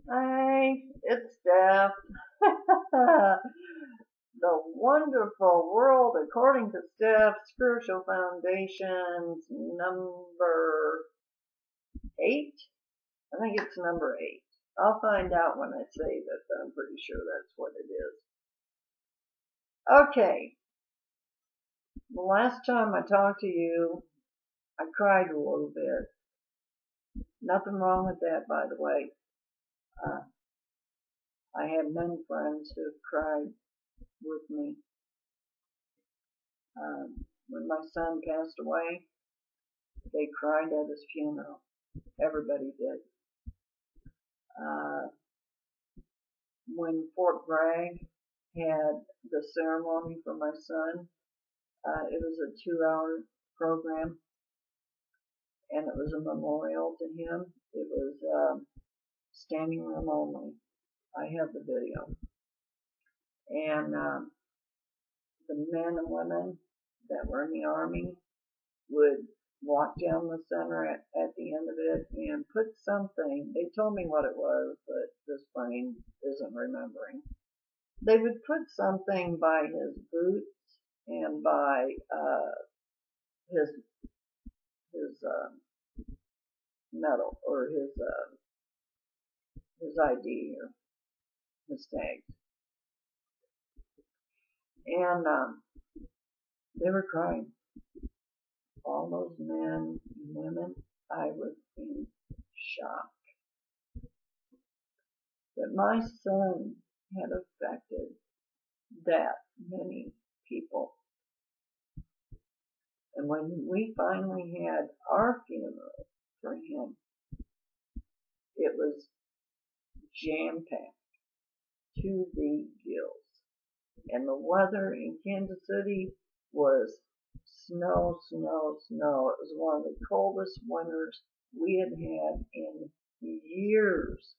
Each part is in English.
Hi, it's Steph. The wonderful world according to Steph, Spiritual Foundations, number 8. I think it's number 8. I'll find out when I say that, but I'm pretty sure that's what it is. Okay, the last time I talked to you, I cried a little bit. Nothing wrong with that, by the way. Uh, I have many friends who have cried with me. When my son passed away, they cried at his funeral. Everybody did. Uh, when Fort Bragg had the ceremony for my son, it was a 2-hour program, and it was a memorial to him. It was standing room only. I have the video. And the men and women that were in the Army would walk down the center at the end of it and put something. They told me what it was, but this brain isn't remembering. They would put something by his boots and by his medal or his ID or his tags, and they were crying. All those men and women, I was in shock that my son had affected that many people. And when we finally had our funeral for him, it was jam-packed to the gills. And the weather in Kansas City was snow, snow, snow. It was one of the coldest winters we had had in years.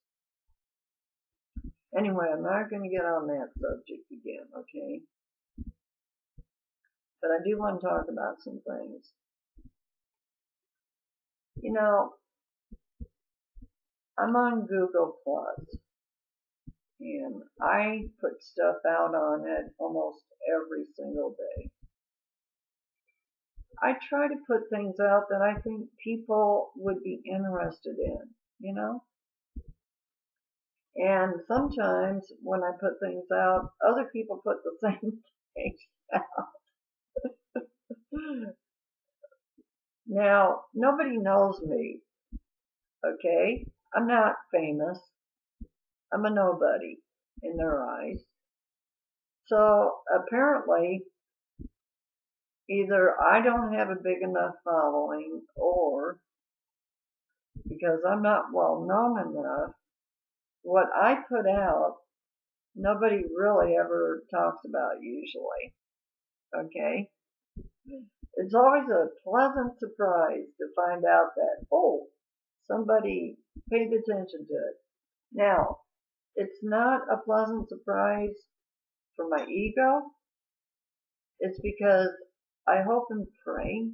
Anyway, I'm not going to get on that subject again, okay? But I do want to talk about some things. You know, I'm on Google Plus, and I put stuff out on it almost every single day. I try to put things out that I think people would be interested in, you know? And sometimes when I put things out, other people put the same things out. Now, nobody knows me, okay? I'm not famous. I'm a nobody in their eyes. So apparently, either I don't have a big enough following, or because I'm not well known enough, what I put out, nobody really ever talks about usually, okay? It's always a pleasant surprise to find out that, oh, somebody paid attention to it. Now, it's not a pleasant surprise for my ego. It's because I hope and pray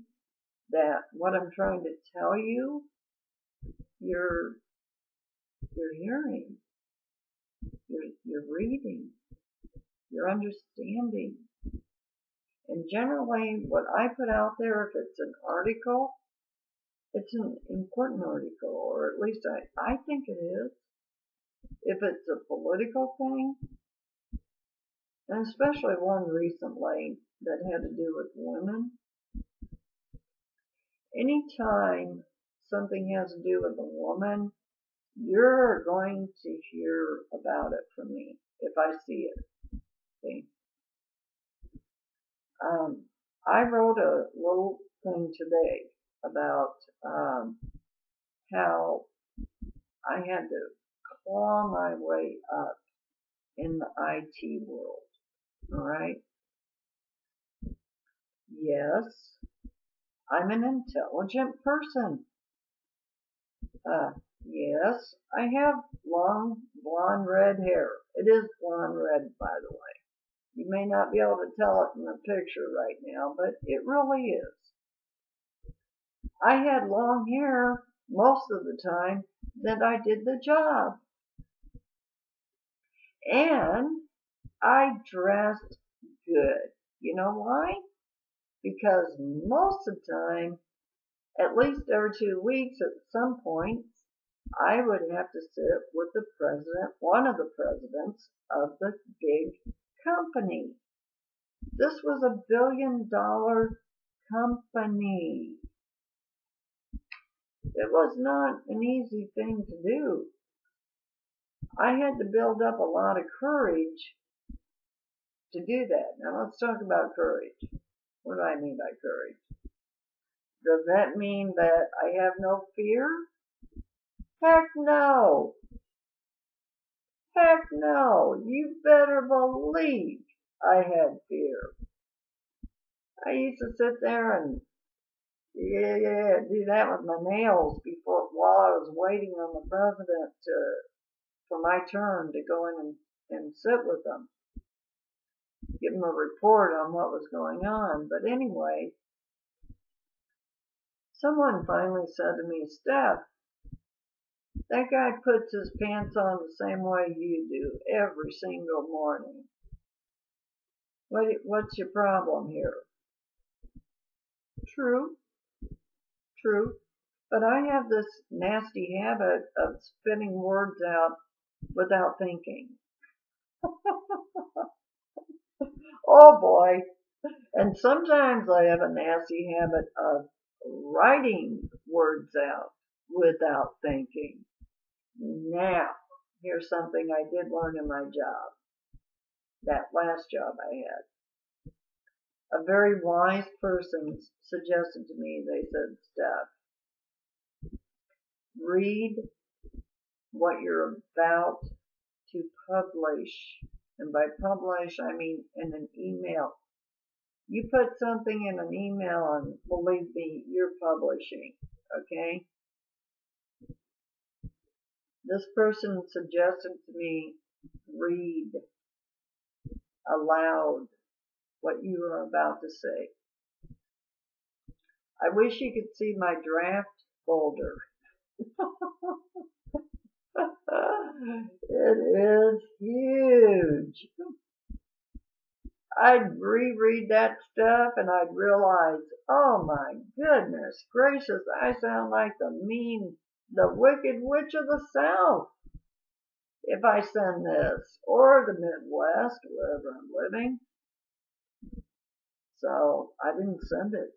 that what I'm trying to tell you, you're hearing, you're reading, you're understanding. And generally, what I put out there, if it's an article, it's an important article, or at least I think it is. If it's a political thing, and especially one recently that had to do with women, anytime something has to do with a woman, you're going to hear about it from me if I see it. Okay? I wrote a little thing today about how I had to claw my way up in the IT world. All right? Yes, I'm an intelligent person. Yes, I have long blonde red hair. It is blonde red, by the way. You may not be able to tell it in the picture right now, but it really is. I had long hair most of the time that I did the job. And I dressed good. You know why? Because most of the time, at least every 2 weeks at some point, I would have to sit with the president, one of the presidents of the big company. This was $1 billion company. It was not an easy thing to do. I had to build up a lot of courage to do that. Now let's talk about courage. What do I mean by courage? Does that mean that I have no fear? Heck no. Heck no. You better believe I had fear. I used to sit there and do that with my nails while I was waiting on the president for my turn to go in and sit with them, give them a report on what was going on. But anyway, someone finally said to me, Steph, that guy puts his pants on the same way you do every single morning. What's your problem here? True, true. But I have this nasty habit of spitting words out without thinking. Oh boy. And sometimes I have a nasty habit of writing words out without thinking. Now, here's something I did learn in my job, that last job I had. A very wise person suggested to me, they said, Steph, read what you're about to publish. And by publish, I mean in an email. You put something in an email and believe me, you're publishing, okay? This person suggested to me, read aloud what you are about to say. I wish you could see my draft folder. It is huge. I'd reread that stuff and I'd realize, oh my goodness gracious, I sound like the wicked witch of the South if I send this, or the Midwest, wherever I'm living. So I didn't send it.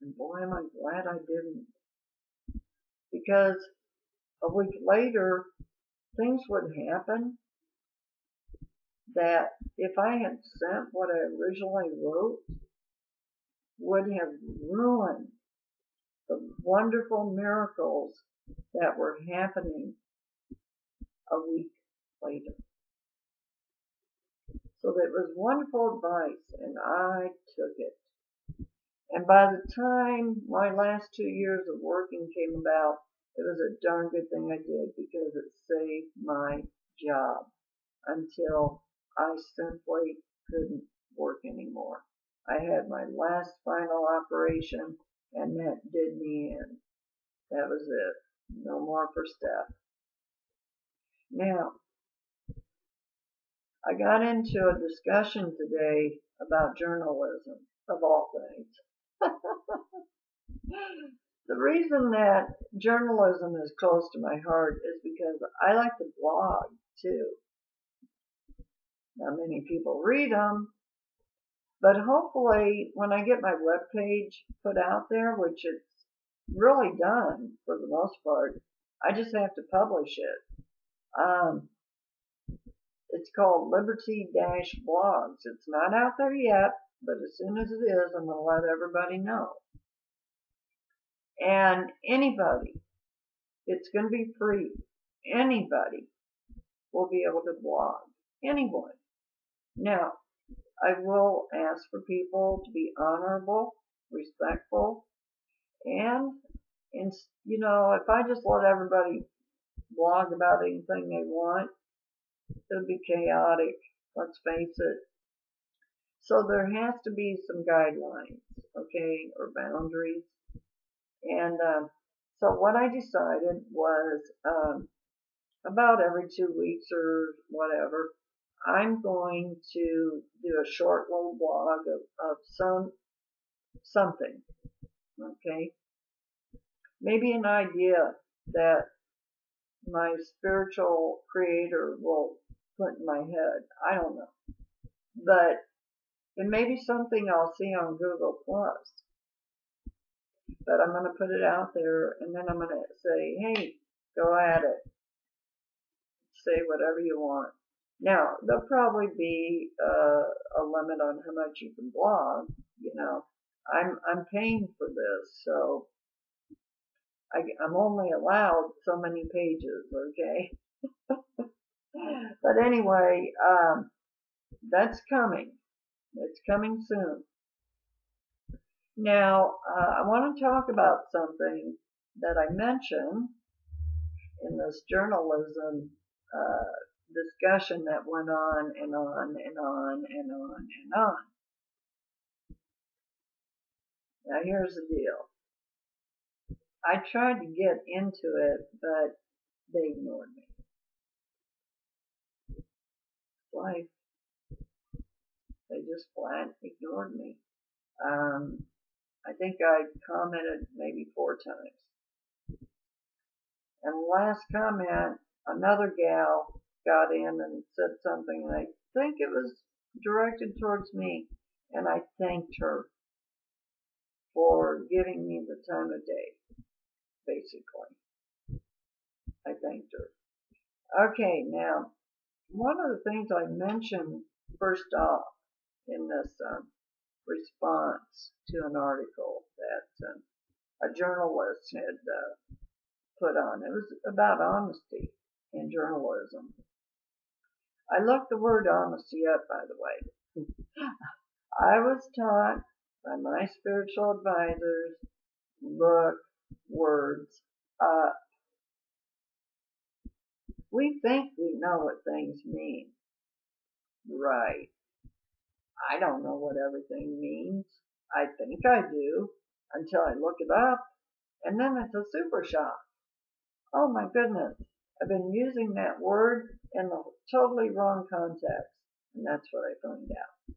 And boy, am I glad I didn't. Because a week later, things would happen that if I had sent what I originally wrote, would have ruined the wonderful miracles that were happening a week later. So that was wonderful advice, and I took it. And by the time my last 2 years of working came about, it was a darn good thing I did because it saved my job until I simply couldn't work anymore. I had my last final operation and that did me in. That was it. No more for Steph. Now, I got into a discussion today about journalism, of all things. The reason that journalism is close to my heart is because I like to blog too. Not many people read them, but hopefully when I get my webpage put out there, which it's really done for the most part, I just have to publish it. It's called Liberty-Blogs. It's not out there yet, but as soon as it is, I'm going to let everybody know. And anybody, it's going to be free. Anybody will be able to blog. Anyone. Now, I will ask for people to be honorable, respectful, and if I just let everybody blog about anything they want, it'll be chaotic, let's face it. So there has to be some guidelines, okay, or boundaries. And so what I decided was about every 2 weeks or whatever, I'm going to do a short little blog of something, okay? Maybe an idea that my spiritual creator will put in my head. I don't know. But it may be something I'll see on Google Plus. But I'm going to put it out there, and then I'm going to say, hey, go at it. Say whatever you want. Now, there'll probably be a limit on how much you can blog. You know, I'm paying for this, so I'm only allowed so many pages, okay? But anyway, that's coming. It's coming soon. Now, I want to talk about something that I mentioned in this journalism discussion that went on and on and on and on and on. Now, here's the deal. I tried to get into it, but they ignored me. Life, they just flat ignored me. I think I commented maybe 4 times. And the last comment, another gal got in and said something, and I think it was directed towards me, and I thanked her for giving me the time of day, basically. I thanked her. Okay, now, one of the things I mentioned first off in this response to an article that a journalist had put on, it was about honesty in journalism. I looked the word honesty up, by the way. I was taught by my spiritual advisors, look words up. We think we know what things mean. Right. I don't know what everything means. I think I do until I look it up, and then it's a super shock. Oh my goodness, I've been using that word in the totally wrong context, and that's what I found out.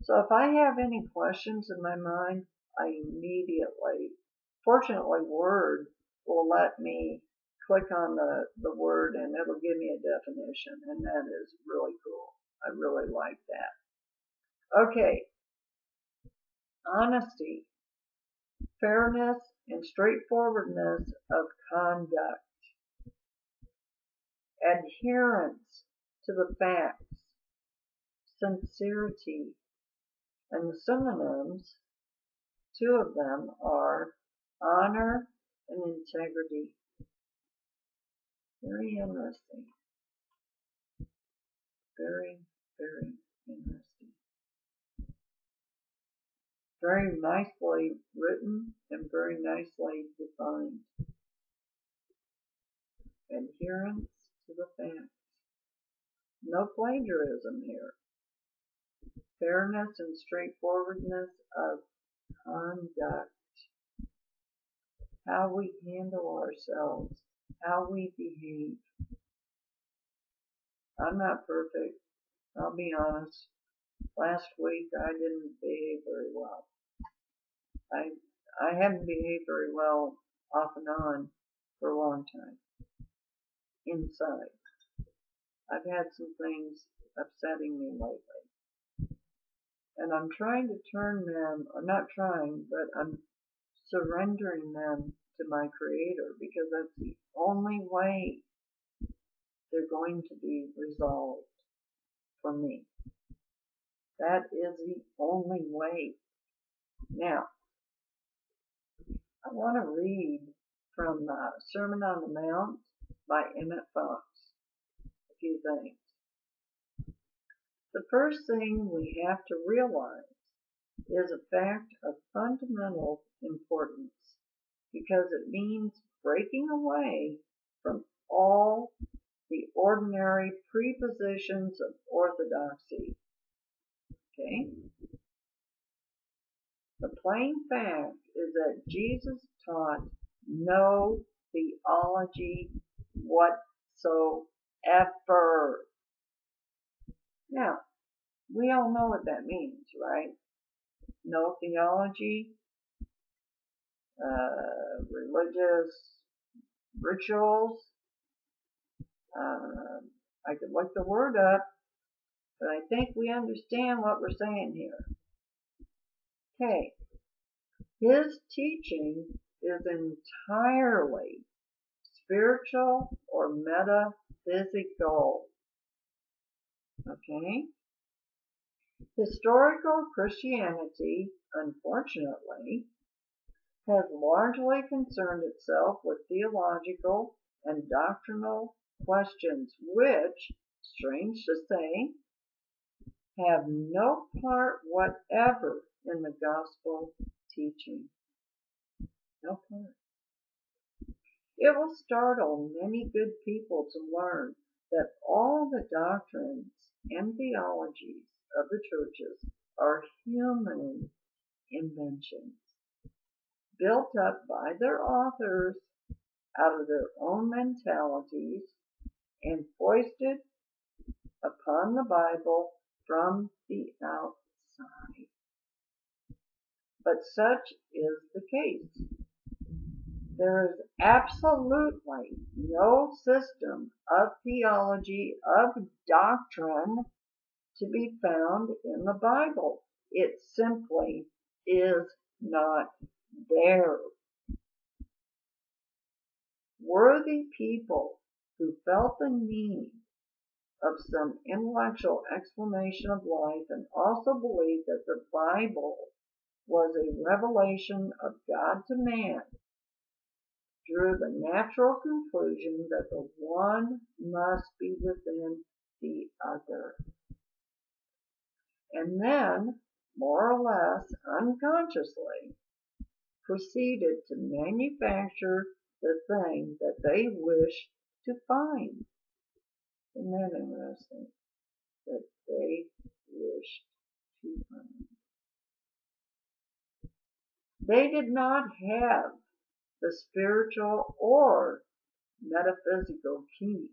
So if I have any questions in my mind, I immediately, fortunately Word will let me click on the word and it'll give me a definition, and that is really cool. I really like that. Okay, honesty, fairness, and straightforwardness of conduct, adherence to the facts, sincerity, and the synonyms, 2 of them are honor and integrity. Very interesting. Very, very interesting. Very nicely written and very nicely defined. Adherence to the facts. No plagiarism here. Fairness and straightforwardness of conduct. How we handle ourselves. How we behave. I'm not perfect. I'll be honest. Last week I didn't behave very well. I haven't behaved very well off and on for a long time. Inside. I've had some things upsetting me lately. And I'm trying to turn them, or not trying, but I'm surrendering them to my Creator, because that's the only way they're going to be resolved for me. That is the only way. Now, I want to read from Sermon on the Mount by Emmett Fox. A few things. The first thing we have to realize is a fact of fundamental importance, because it means breaking away from all the ordinary prepositions of orthodoxy. Okay? The plain fact is that Jesus taught no theology whatsoever. whatsoever. Now, we all know what that means, right? No theology, religious rituals. I could look the word up, but I think we understand what we're saying here. Okay, his teaching is entirely spiritual or metaphysical. Okay? Historical Christianity, unfortunately, has largely concerned itself with theological and doctrinal questions which, strange to say, have no part whatever in the gospel teaching. No part. It will startle many good people to learn that all the doctrines and theologies of the churches are human inventions, built up by their authors out of their own mentalities and foisted upon the Bible from the outside. But such is the case. There is absolutely no system of theology, of doctrine to be found in the Bible. It simply is not there. Worthy people who felt the need of some intellectual explanation of life and also believed that the Bible was a revelation of God to man drew the natural conclusion that the one must be within the other. And then, more or less unconsciously, proceeded to manufacture the thing that they wished to find. Isn't that interesting? That they wished to find. They did not have the spiritual or metaphysical key.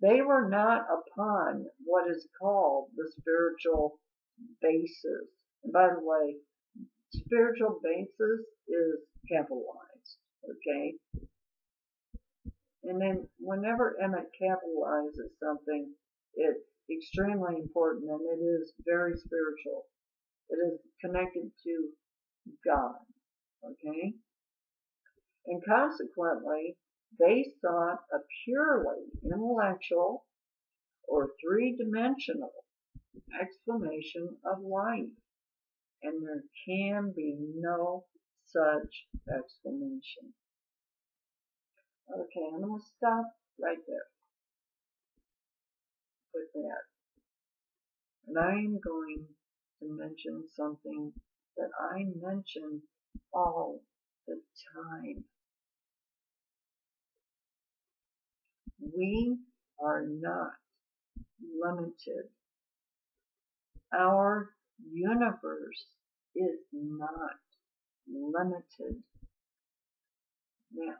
They were not upon what is called the spiritual basis. And by the way, spiritual basis is capitalized, okay? And then whenever Emmett capitalizes something, it's extremely important and it is very spiritual. It is connected to God, okay? And consequently, they sought a purely intellectual or three-dimensional explanation of life. And there can be no such explanation. Okay, I'm going to stop right there with that. And I'm going to mention something that I mention all the time. We are not limited. Our universe is not limited. Now,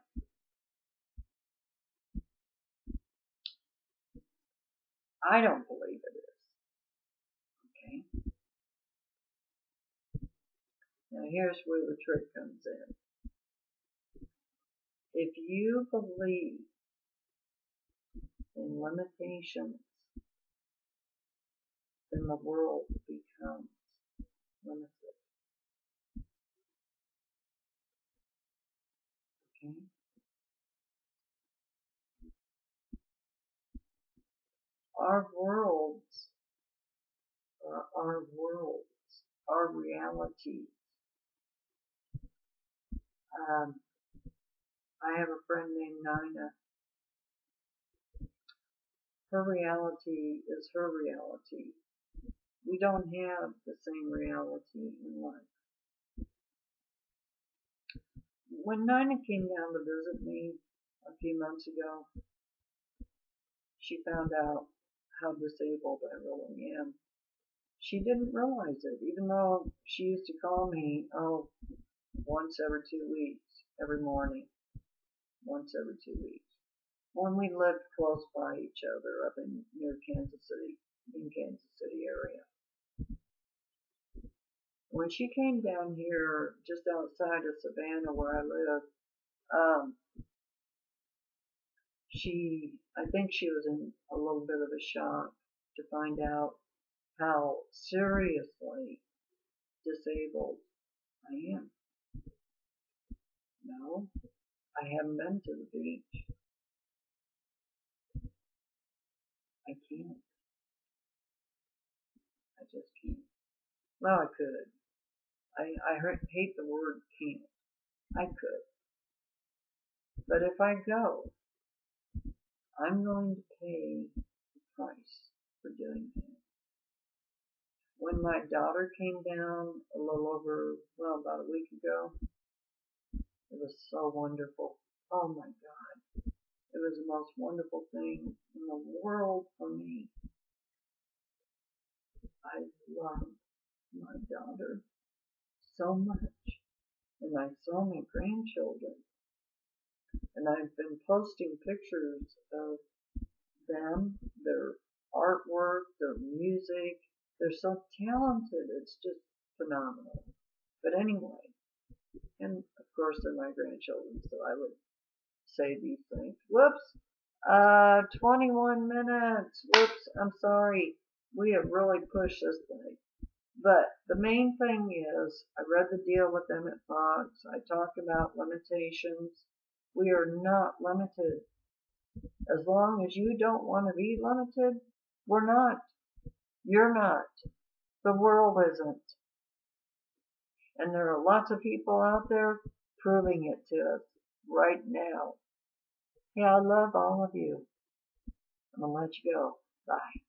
I don't believe it is. Okay? Now here's where the trick comes in. If you believe in limitations, then the world becomes limited. Okay? Our worlds are our worlds, our realities. I have a friend named Nina. Her reality is her reality. We don't have the same reality in life. When Nina came down to visit me a few months ago, she found out how disabled I really am. She didn't realize it, even though she used to call me, once every 2 weeks, every morning, once every 2 weeks. when we lived close by each other up in near Kansas City, in Kansas City area. When she came down here just outside of Savannah where I live, um, I think she was in a little bit of a shock to find out how seriously disabled I am. No, I haven't been to the beach. I can't. I just can't. Well, I could. I hate the word can't. I could. But if I go, I'm going to pay the price for doing that. When my daughter came down a little over, well, about a week ago, it was so wonderful. Oh my God. It was the most wonderful thing in the world for me. I love my daughter so much. And I saw my grandchildren. And I've been posting pictures of them, their artwork, their music. They're so talented. It's just phenomenal. But anyway, and of course they're my grandchildren, so I would say these things. Whoops. 21 minutes. Whoops. I'm sorry. We have really pushed this thing. But the main thing is, I read the deal with Emmett Fox. I talked about limitations. We are not limited. As long as you don't want to be limited, we're not. You're not. The world isn't. And there are lots of people out there proving it to us right now. Yeah, I love all of you. I'm going to let you go. Bye.